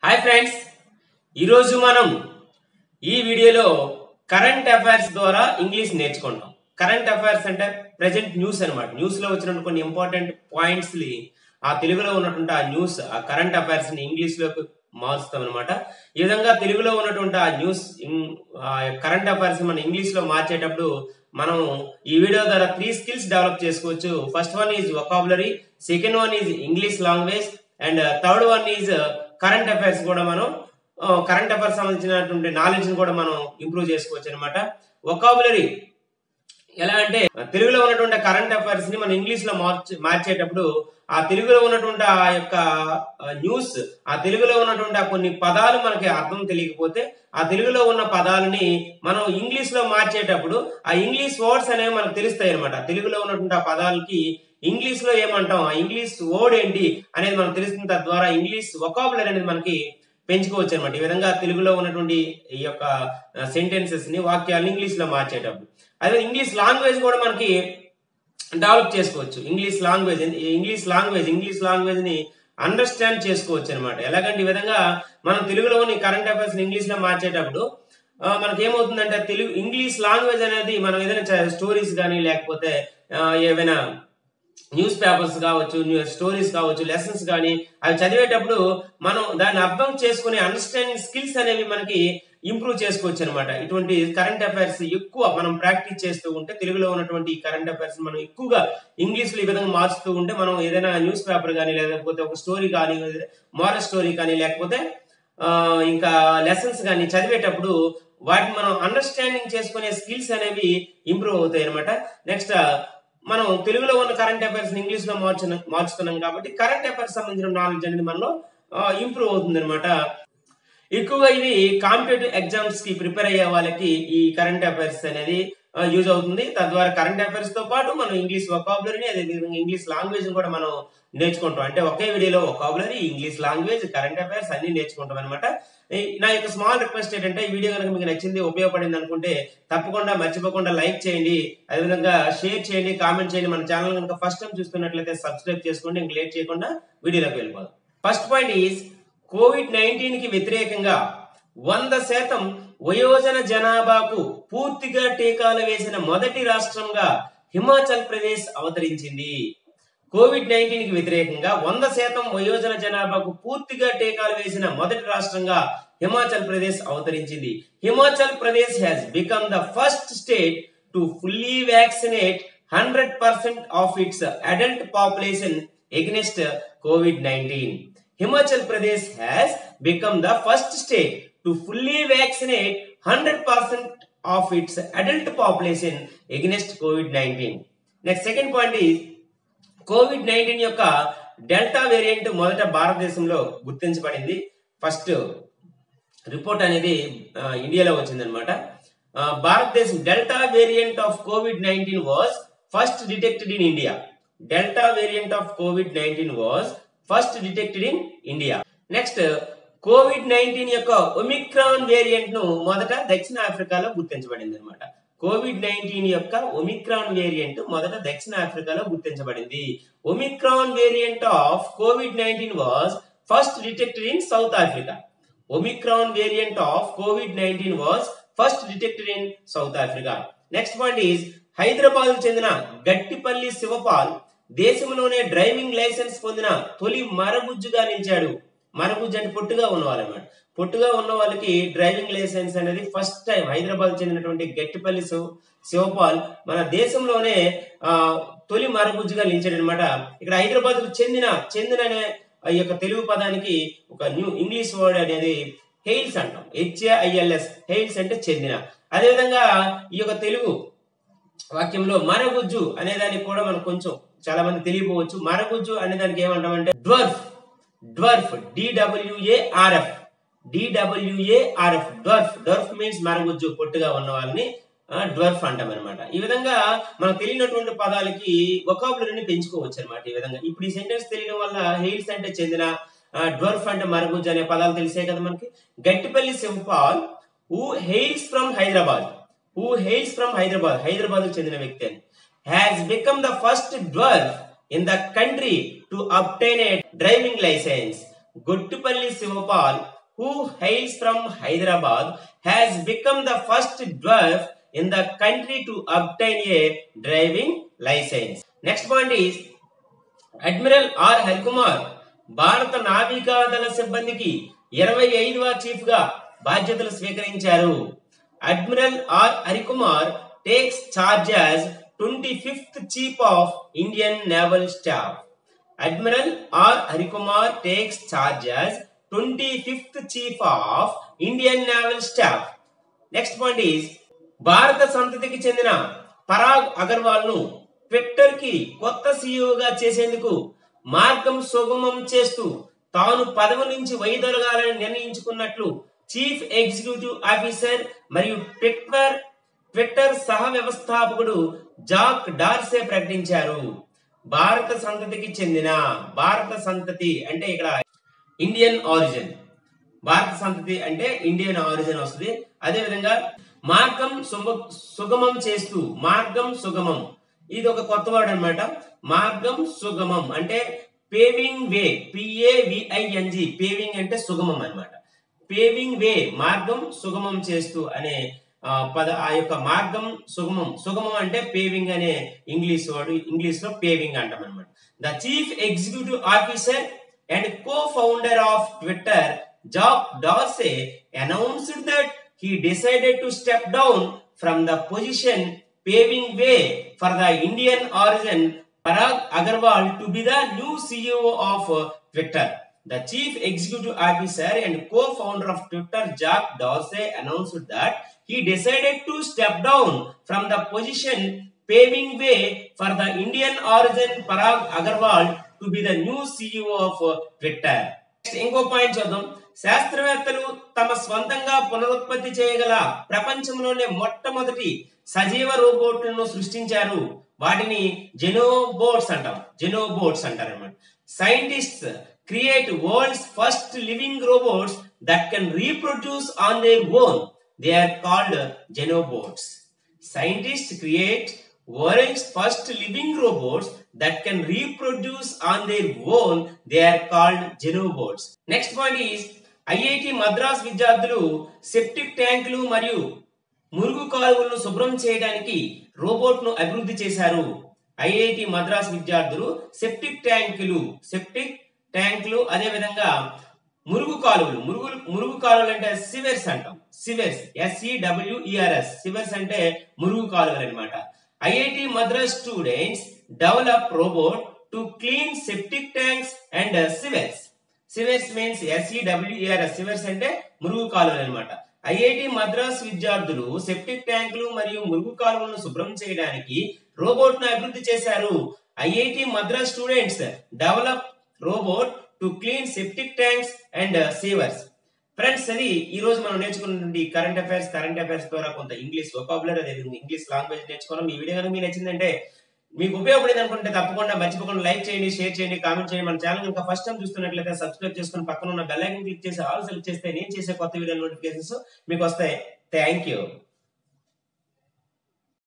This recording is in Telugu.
హాయ్ ఫ్రెండ్స్, ఈరోజు మనం ఈ వీడియోలో కరెంట్ అఫైర్స్ ద్వారా ఇంగ్లీష్ నేర్చుకుంటాం. కరెంట్ అఫైర్స్ అంటే ప్రెజెంట్ న్యూస్ అన్నమాట. న్యూస్ లో వచ్చిన కొన్ని ఇంపార్టెంట్ పాయింట్స్ ని ఆ తెలుగులో ఉన్నటువంటి ఆ న్యూస్, ఆ కరెంట్ అఫైర్స్ ని ఇంగ్లీష్ లోకి మారుస్తాం అనమాట. ఈ విధంగా తెలుగులో ఉన్నటువంటి ఆ న్యూస్ కరెంట్ అఫైర్స్ మన ఇంగ్లీష్ లో మార్చేటప్పుడు మనం ఈ వీడియో ద్వారా 3 స్కిల్స్ డెవలప్ చేసుకోవచ్చు. First one is vocabulary, second one is English language, and third one is current affairs కూడా మనం కరెంట్ అఫైర్స్ సంబంధించినటువంటి నాలెడ్జ్ ని కూడా మనం ఇంప్రూవ్ చేసుకోవచ్చు అనమాట. వొకాబులరీ ఎలా అంటే తెలుగులో ఉన్నటువంటి కరెంట్ అఫైర్స్ ని మనం ఇంగ్లీష్ లో మార్చేటప్పుడు ఆ తెలుగులో ఉన్నటువంటి ఆ యొక్క న్యూస్, ఆ తెలుగులో ఉన్నటువంటి ఆ కొన్ని పదాలు మనకి అర్థం తెలియకపోతే ఆ తెలుగులో ఉన్న పదాలని మనం ఇంగ్లీష్ లో మార్చేటప్పుడు ఆ ఇంగ్లీష్ వర్డ్స్ అనేవి మనకు తెలుస్తాయి అనమాట. తెలుగులో ఉన్నటువంటి ఆ పదాలకి ఇంగ్లీష్ లో ఏమంటాం, ఆ ఇంగ్లీష్ వర్డ్ ఏంటి అనేది మనకు తెలుస్తుంది. తద్వారా ఇంగ్లీష్ వొకాబులరీ అనేది మనకి పెంచుకోవచ్చు అనమాట. ఈ విధంగా తెలుగులో ఉన్నటువంటి ఈ యొక్క సెంటెన్సెస్ ని, వాక్యాలను ఇంగ్లీష్ లో మార్చేటప్పుడు అదే ఇంగ్లీష్ లాంగ్వేజ్ కూడా మనకి డెవలప్ చేసుకోవచ్చు. ఇంగ్లీష్ లాంగ్వేజ్ ని అండర్స్టాండ్ చేసుకోవచ్చు అనమాట. ఎలాగంటే ఈ విధంగా మనం తెలుగులో ఉన్న కరెంట్ అఫైర్స్ ఇంగ్లీష్ లో మార్చేటప్పుడు మనకి ఏమవుతుందంటే ఇంగ్లీష్ లాంగ్వేజ్ అనేది మనం ఏదైనా స్టోరీస్ కానీ లేకపోతే ఏవైనా న్యూస్ పేపర్స్ కావచ్చు, స్టోరీస్ కావచ్చు, లెసన్స్ కానీ అవి చదివేటప్పుడు మనం దాన్ని అర్థం చేసుకునే అండర్స్టాండింగ్ స్కిల్స్ అనేవి మనకి ఇంప్రూవ్ చేసుకోవచ్చు అనమాట. ఇటువంటి కరెంట్ అఫైర్స్ ఎక్కువ మనం ప్రాక్టీస్ చేస్తూ ఉంటే తెలుగులో ఉన్నటువంటి కరెంట్ అఫైర్స్ మనం ఎక్కువగా ఇంగ్లీష్ లో ఈ విధంగా మార్చుతూ ఉంటే మనం ఏదైనా న్యూస్ పేపర్ కానీ లేకపోతే ఒక స్టోరీ కానీ, మోరల్ స్టోరీ కానీ లేకపోతే ఇంకా లెసన్స్ కానీ చదివేటప్పుడు వాటిని మనం అండర్స్టాండింగ్ చేసుకునే స్కిల్స్ అనేవి ఇంప్రూవ్ అవుతాయి అనమాట. నెక్స్ట్ మనం తెలుగులో ఉన్న కరెంట్ అఫైర్స్ ఇంగ్లీష్ లో మార్చుతున్నాం కాబట్టి కరెంట్ అఫైర్స్ సంబంధించిన నాలెడ్జ్ అనేది మనలో ఇంప్రూవ్ అవుతుంది అనమాట. ఎక్కువగా ఇది కాంపిటేటివ్ ఎగ్జామ్స్ కి ప్రిపేర్ అయ్యే వాళ్ళకి ఈ కరెంట్ అఫైర్స్ అనేది యూజ్ అవుతుంది. తద్వారా కరెంట్ అఫైర్స్ తో పాటు మనం ఇంగ్లీష్ వొకాబులరీని, అదే విధంగా ఇంగ్లీష్ లాంగ్వేజ్ కూడా మనం నేర్చుకుంటాం. అంటే ఒకే వీడియోలో vocabulary, English language, current affairs అన్ని నేర్చుకుంటాం అనమాట. నా యొక్క స్మాల్ రిక్వెస్ట్ ఏంటంటే ఈ వీడియో కనుక మీకు నచ్చింది, ఉపయోగపడింది అనుకుంటే తప్పకుండా మర్చిపోకుండా లైక్ చేయండి, అదేవిధంగా షేర్ చేయండి, కామెంట్ చేయండి. మన ఛానల్ కనుక ఫస్ట్ టైం చూస్తున్నట్లయితే సబ్స్క్రైబ్ చేసుకోండి. ఇంక లేట్ చేయకుండా వీడియోలోకి వెళ్ళిపోదాం. ఫస్ట్ పాయింట్ ఈజ్ కోవిడ్-19 కి వ్యతిరేకంగా 100% వయోజన జనాభాకు పూర్తిగా టీకాలు వేసిన మొదటి రాష్ట్రంగా హిమాచల్ ప్రదేశ్ అవతరించింది. కోవిడ్-19 కి వ్యతిరేకంగా 100% వయోజన జనాభాకు పూర్తిగా టీకాలు వేసిన మొదటి రాష్ట్రంగా హిమాచల్ ప్రదేశ్ అవతరించింది. Himachal Pradesh has become the first state to fully vaccinate 100% of its adult population against COVID-19. Himachal Pradesh has become the first state to fully vaccinate 100% of its adult population against COVID-19. Next, second point is COVID-19 యొక్క డెల్టా వేరియంట్ మొదట భారతదేశంలో గుర్తించబడింది. ఫస్ట్ రిపోర్ట్ అనేది ఇండియాలో వచ్చిందనమాట. భారతదేశం delta variant of COVID-19 was first detected in India. Delta variant of COVID-19 was first detected in India. Next, COVID-19 యొక్క ఒమిక్రాన్ వేరియంట్ ను మొదట దక్షిణ ఆఫ్రికాలో గుర్తించబడింది అనమాట. కోవిడ్-19 యొక్క ఒమిక్రాన్ వేరియంట్ మొదట దక్షిణ ఆఫ్రికాలో గుర్తించబడింది. Omicron variant of COVID-19 was first detected in south Africa. Omicron variant of COVID-19 was first detected in south Africa. Next point is Hyderabad చెందిన గట్టిపల్లి శివపాల్ దేశంలోనే డ్రైవింగ్ లైసెన్స్ పొందిన తొలి మరగుజ్జుగా నిలిచాడు. మరగుజ్జు అంటే పొట్టుగా ఉన్నవాళ్ళన్నమాట. పొట్టుగా ఉన్న వాళ్ళకి డ్రైవింగ్ లైసెన్స్ అనేది ఫస్ట్ టైం హైదరాబాద్ చెందినటువంటి గట్టిపల్లి శివపాల్ మన దేశంలోనే తొలి మరగుజ్జుగా నిలిచాడు అనమాట. ఇక్కడ హైదరాబాద్ కు చెందిన అనే ఈ యొక్క తెలుగు పదానికి ఒక న్యూ ఇంగ్లీష్ వర్డ్ అనేది హెయిల్స్ అంటాం. HAILS, హెయిల్స్ అంటే చెందిన. అదేవిధంగా ఈ యొక్క తెలుగు వాక్యంలో మరగుజ్జు అనే దానికి కూడా మనకు కొంచెం చాలా మంది తెలియపోవచ్చు. మరగుజ్జు అనే దానికి ఏమంటామంటే డ్వర్ఫ్. DWARF. డ్వర్ఫ్ మీన్స్ మరగుజ్జు, పొట్టుగా ఉన్న వాళ్ళని డ్వర్ఫ్ అంటాం అనమాట. ఈ విధంగా మనకు తెలియనటువంటి పదాలకి వొకాబులరీని పెంచుకోవచ్చు అనమాట. ఈ విధంగా ఇప్పుడు ఈ సెంటెన్స్ తెలియడం వల్ల హెయిల్స్ అంటే చెందిన, డ్వర్ఫ్ అంటే మరగుజ్జు అనే పదాలు తెలిసే కదా మనకి. Gattipalli Shivpal who hails from Hyderabad, Hyderabad కు చెందిన వ్యక్తి అని, has become the first dwarf in the country to obtain a driving license. Gottupalli Sivapal, who hails from Hyderabad, has become the first dwarf in the country to obtain a driving license. Next point is admiral R Harikumar భారత నావికాదళ సిబ్బందికి 25వ చీఫ్ గా బాధ్యతలు స్వీకరించారు. Admiral R Harikumar takes charge as 25th chief of Indian naval staff. Admiral R Harikumar takes charge as 25th chief of Indian naval staff. Next point is భారత సంతతికి చెందిన పరాగ్ అగర్వాల్ ను ట్విట్టర్ కి కొత్త సీఈఓగా చేసేందుకు మార్గం సుగమం చేస్తూ తాను పదవి నుంచి వైదొలగాలని నిర్ణయించుకున్నట్లు చీఫ్ ఎగ్జిక్యూటివ్ ఆఫీసర్ మరియు ట్విట్టర్ సహ వ్యవస్థాపకుడు జాక్ డార్సే ప్రకటించారు. భారత సంతతికి చెందిన, భారత సంతతి అంటే ఇక్కడ ఇండియన్ ఆరిజిన్, భారత సంతతి అంటే ఇండియన్ ఆరిజిన్ వస్తుంది. అదే విధంగా మార్గం సుగమం చేస్తూ, మార్గం సుగమం ఇది ఒక కొత్త వర్డ్ అన్నమాట. మార్గం సుగమం అంటే పేవింగ్ వే, PAVING, పేవింగ్ అంటే సుగమం అన్నమాట. పేవింగ్ వే, మార్గం సుగమం చేస్తూ అనే ఆ యొక్క మార్గం సుగమం, సుగమం అంటే పేవింగ్ అనే ఇంగ్లీష్ వర్డ్, ఇంగ్లీష్ లో పేవింగ్ అంటాం అన్నమాట. The chief executive officer and co-founder of Twitter Jack Dorsey announced that he decided to step down from the position, paving way for the Indian origin Parag Agarwal to be the new CEO of Twitter. The chief executive officer and co-founder of Twitter, Jack Dorsey, announced that he decided to step down from the position, paving way for the Indian origin Parag Agarwal to be the new CEO of Twitter. ఇంకో పాయింట్ చూద్దాం. శాస్త్రవేత్తలు తమ స్వంతంగా పునరుత్పత్తి చేయగల ప్రపంచంలోనే మొట్టమొదటి సజీవ రోబోట్లను సృష్టించారు. వాటిని జెనోబోట్స్ అంటాం, జెనోబోట్స్ అంటారు అన్నమాట. Scientists create world's first living robots that can reproduce on their own. They are called xenobots. Scientists create world's first living robots that can reproduce on their own. They are called Genobots. Next point is IIT Madras విద్యార్థులు సెప్టిక్ ట్యాంకులు మరియు మురుగు కాలువలను శుభ్రం చేయడానికి రోబోట్ ను అభివృద్ధి చేశారు. IIT మద్రాస్ విద్యార్థులు సెప్టిక్ ట్యాంకులు అదే విధంగా మురుగు కాలువలు, మురుగు కాలువలు అంటే సివెర్స్ అంటాం, సివెర్స్ SEWERS, సివెర్స్ అంటే మురుగు కాలువలు అన్నమాట. IIT Madras students develop robot to clean septic tanks and sewers. Sewers means SEWERS, sewers అంటే మురుగు కాలువలు అన్నమాట. IIT మద్రాస్ విద్యార్థులు సెప్టిక్ ట్యాంకులు మరియు మురుగు కాలువలను శుభ్రం చేయడానికి రోబోట్ ను అభివృద్ధి చేశారు. IIT Madras students develop robot to clean septic tanks and sewers. Friends, అది ఈ రోజు మనం నేర్చుకున్నటువంటి కరెంట్ అఫైర్స్ ద్వారా కొంత ఇంగ్లీష్ వొకాబులరీ అదే ఇంగ్లీష్ లాంగ్వేజ్ నేర్చుకున్నాం. ఈ వీడియో కనుక మీకు నచ్చిందంటే, మీకు ఉపయోగపడింది అనుకుంటే తప్పకుండా మర్చిపోకుండా లైక్ చేయండి, షేర్ చేయండి, కామెంట్ చేయండి. మన ఛానల్ కనుక ఫస్ట్ టైం చూస్తున్నట్లయితే సబ్స్క్రైబ్ చేసుకుని పక్కన ఉన్న బెల్ ఐకాన్ క్లిక్ చేసి ఆల్ సెలెక్ట్ చేస్తే నేను చేసే కొత్త వీడియో నోటిఫికేషన్స్ మీకు వస్తాయి. Thank you.